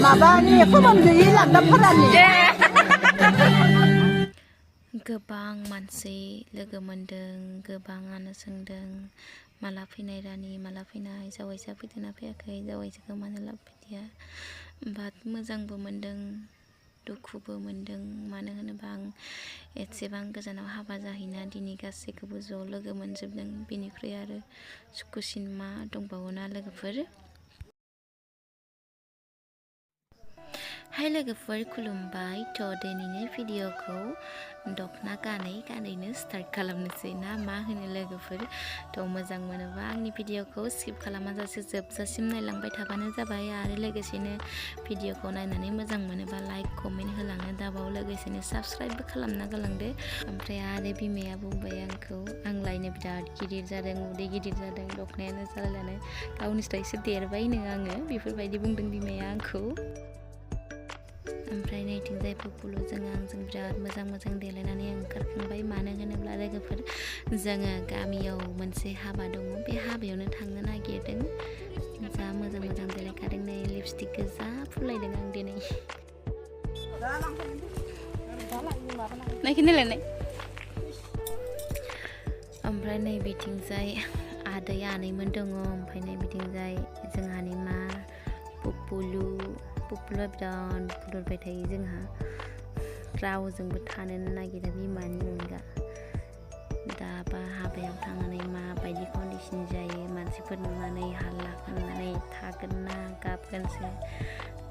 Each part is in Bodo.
माबानि खमन गैयि लांदाफोरानि गोबां मानसि लोगो मोनदों गोबाङानो सोंदों माला फैनाय रानि माला फैनाय जावैसोआ फैदोंना फैयाखै जावैसोखौ मानो लाबोफैदिया बाट मोजांबो मोनदों दुखुबो मोनदों मानो होनोबा आं एसेबां गोजानाव हाबा जाहैना दिनै गासैखौबो ज' लोगो मोनजोबदों बेनिफ्राय आरो सुखुसिन मा दंबावोना लोगोफोर हाय लोगोफोर खुलुमबाय थ' दिनैनि भिडिअखौ दखना गानैनो स्टार्ट खालामनोसै ना मा होनो लोगोफोर थ' मोजां मोनोबा आंनि भिडिअखौ स्किप खालामाजासे जोबजासिम नायलांबाय थाबानो जाबाय आरो लोगोसेनो भिडिअखौ नायनानै मोजां मोनोबा लाइक कमेन्ट होलांनो दाबाव लोगोसेनो साबस्क्राइबबो खालामना गालांदो ओमफ्राय आरो बिमाया बुंबाय आंखौ आं लायनो बिराद गिदिर जादों उदै गिदिर जादों दखनायानो जालायनानै गावनिस्राय एसे देरबायनो आङो बेफोरबायदि बुंदों बिमाया आंखौ ओमफ्राय नैथिंजाय पुपुलुजों आंजों बिराद मोजां देलायनानै ओंखारखांबाय मानो होनोब्ला लोगोफोर जोङो गामियाव मोनसे हाबा दङ बे हाबायावनो थांनो नागिरदों जा मोजां देलायखादों नै लिपस्टिक गोजा फुनलायदों आं दिनै नायखिनायलाय ओमफ्राय नै बिथिंजाय आदै आनैमोन दङ ओमफ्राय नै बिथिंजाय जोंहानि मा पुपुलुआ बिराद बुरबाय थायो जोंहा रावजोंबो थानो नागिरा बिमानि अनगा दाबा हाबायाव थांनानै माबायदि कन्डिसन जायो मानसिफोर नुनानै हाल्ला खालामनानै थागोन ना गाबगोनसो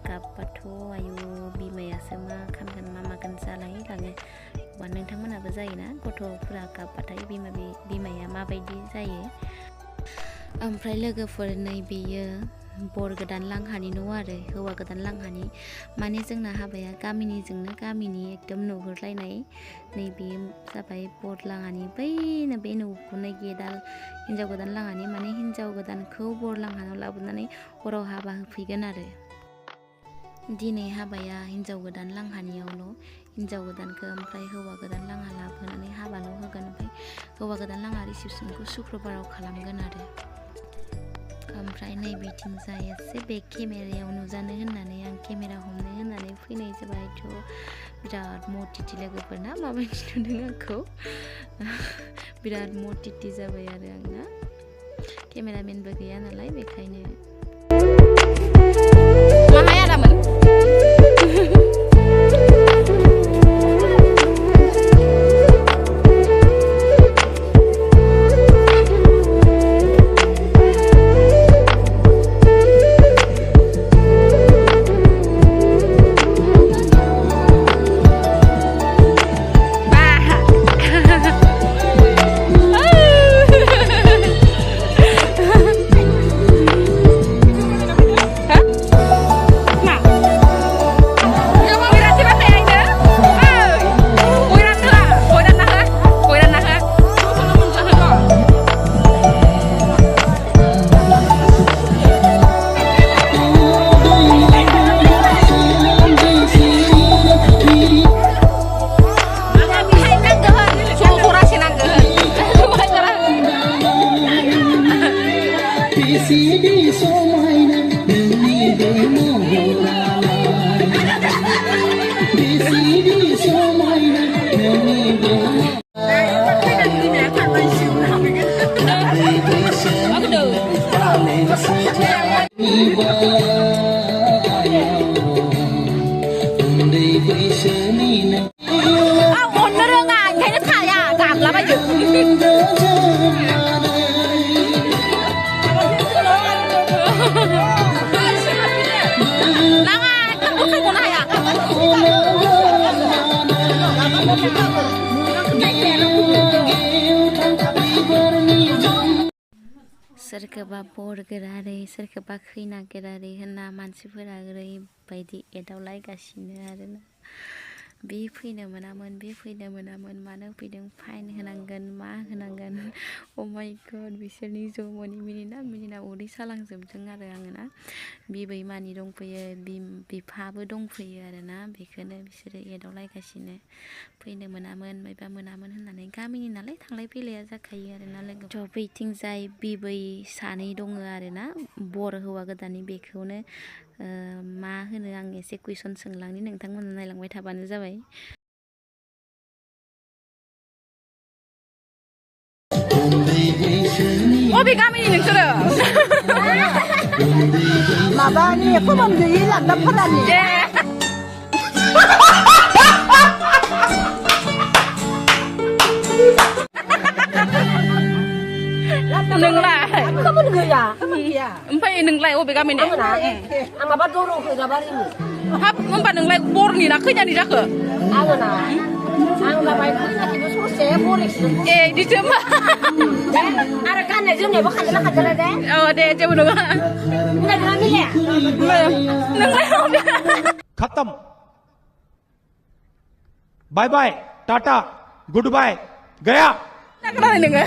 गाबबाथ' आयु बिमायासो मा खालामगोन मा मागोन जालायलाङो बा नोंथांमोनाबो जायोना गथ'फोरा गाबबाथाय बिमाया माबायदि जायो ओमफ्राय लोगोफोर नै बेयो बर गोदान लांहानि न' आरो हौवा गोदान लांहानि माने जोंना हाबाया गामिनि एकदम नुहुरलायनाय नैबे जाबाय बर लांहानि बैनो बे नुहुरनाय गेटआ हिन्जाव गोदान लांहानि माने हिन्जाव गोदानखौ बर लांहानाव लाबोनानै हराव हाबा होफैगोन आरो दिनै हाबाया हिन्जाव गोदान लांहानियावल' हिन्जाव गोदानखौ ओमफ्राय हौवा गोदान लांहा लाबोनानै हाबाल' होगोन ओमफ्राय हौवा गोदान लांहा रिसिपसनखौ सुक्रबाराव खालामगोन आरो ओमफ्राय नै बिथिंजाय एसे बे केमेरायाव नुजानो होननानै आं केमेरा हमनो होननानै फैनाय जाबायथ' बिराद मटिटि लोगोफोरना माबायदि नुदों आंखौ बिराद मटिटि जाबाय आरो आंना केमेरामेनबो गैया नालाय बेखायनो माहाय आदामोन सोरखौबा बर गोरारै सोरखौबा खैना गोरारै होनना मानसिफोरा ओरैबायदि एदावलायगासिनो आरोना बे फैनो मोनामोन मानो फैदों फाइन होनांगोन मा होनांगोन अ माय गड बिसोरनि ज'मनि मिनिना उदै सालांजोबदों आरो आङो ना बिबैमानि दंफैयो बिफाबो दंफैयो आरोना बेखौनो बिसोरो एदावलायगासिनो फैनो मोनामोन मायबा मोनामोन होननानै गामिनि नालाय थांलाय फैलाया जाखायो आरोना लोगो थ' बैथिंजाय बिबै सानै दङ आरोना बर हौवा गोदाननि बेखौनो मा होनो आं एसे कुइसन सोंलांनि नोंथांमोना नायलांबाय थाबानो जाबाय अबे गामिनि नोंसोरो माबानि खमन गैयि लाग्राफोरानि नोंलाय खमन गैया ओमफ्राय नोंलाय अबे गामिनि आं माबा दरं फैगाबारिनि हाब होमबा नोंलाय बरनि ना खैनानि जाखो आङो ना आं माबाय खैनाखिबो ससे बरिसो ए इदिसो होमबा आरो गाननाय जोमनायबो खाजोला खाजोला दे औ दे जेबो नङा नोंलाय खत्म बाय बाय टाटा गुड बाय गया खोनादों नोङो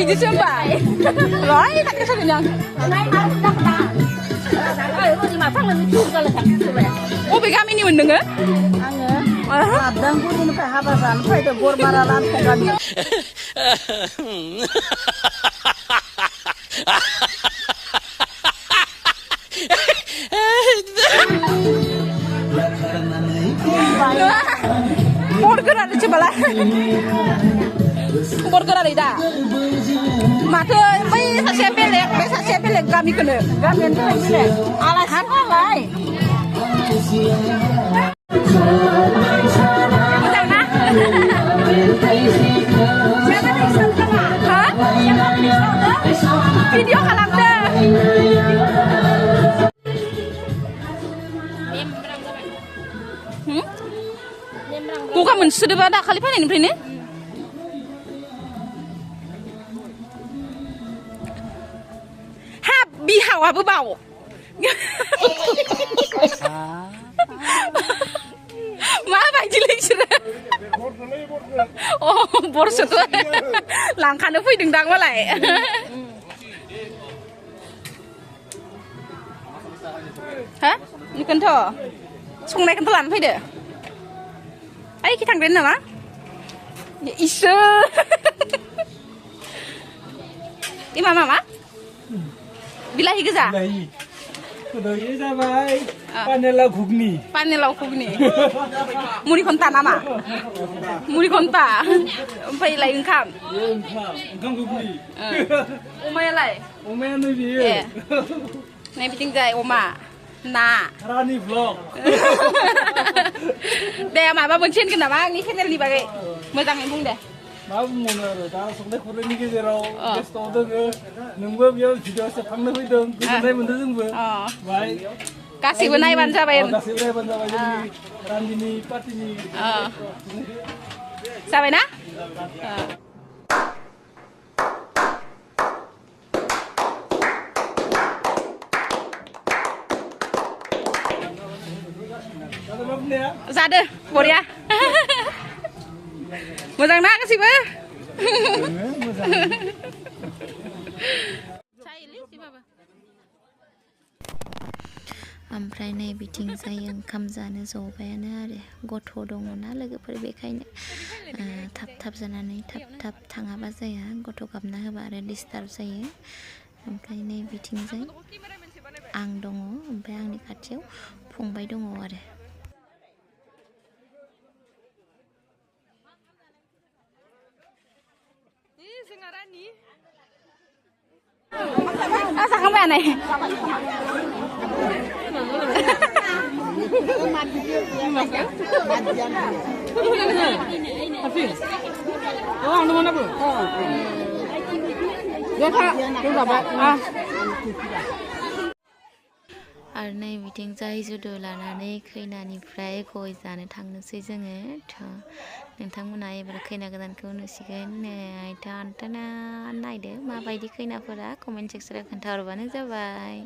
इदिसो होमबा राय tak kesana yang अबे गामिनिमोन नोङो आङो आबदांगुरिनिफ्राय हाबा जानो फैदों बरमारा लानफं गामि बरगोरानि cobalah बरगोरानि दा माथो बै सासे बेलेग गामिखौनो गामिनिफ्राय बेलेग आलासि नालाय मोजां ना भिडिअ खालामदों गगा मोनसोदोबा दाखालि फैनायनिफ्रायनो हाब बिहावाबो बाव माबायदिलै बिसोरो अ बरसोखौ लांखानो फैदोंदां मालाय हा बेखौनोथ' संनायखौनोथ' लानो फैदो ओइ थांगोन नामा इसोर इमा मामा बिलाहि गोजा Ini जाबाय पानेलाव घुगनि मुरि घन्टा नामा मुरि घन्टा ओमफ्रायलाय ओंखाम घुगनि अमायालाय अमाया नै बियो ए नै बिथिंजाय अमा ना रानि ब्लग दे माबा मोनसे होनगोन नामा आंनि चेनेलनि बागै मोजाङै बुं दे मा बुंनो आरो दा संनाय खुरनायनि गेजेराव बेस्थ' दोङो नोंबो बेयाव भिडिअ सेबखांनो फैदों गोजोननाय मोनदों जोंबो बाय गासैबो नायबानो जाबाय गासैबो नायबानो जाबाय जोंनि रान्दिनि पार्टिनि जाबाय ना जादो बरिया मोजां ना गासैबो ओमफ्राय नै बिथिंजाय ओंखाम जानो जबायानो आरो गथ' दङ ना लोगोफोर बेखायनो थाब जानानै थाब थाङाबा जाया गथ' गाबना होबा आरो डिस्टार्ब जायो ओमफ्राय नै बिथिंजाय आं दङ ओमफ्राय आंनि खाथियाव फंबाय दङ आरो जाखांबाय नै आरो नै बिथिंजाय जुदु लानानै खैनानिफ्राय गय जानो थांनोसै जोङो नोंथांमोना एबार खैना गोदानखौ नुसिगोन आन्थाना नायदो माबायदि खैनाफोरा कमेन्ट सेक्सनाव खोन्थाहरबानो जाबाय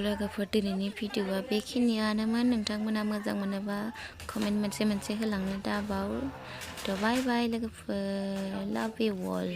लोगोफोर दिनैनि भिडिअआ बेखिनियानोमोन नोंथांमोना मोजां मोनोबा कमेन्ट मोनसे होलांनो दाबाव बाय बाय लोगोफोर लाभ इउ अल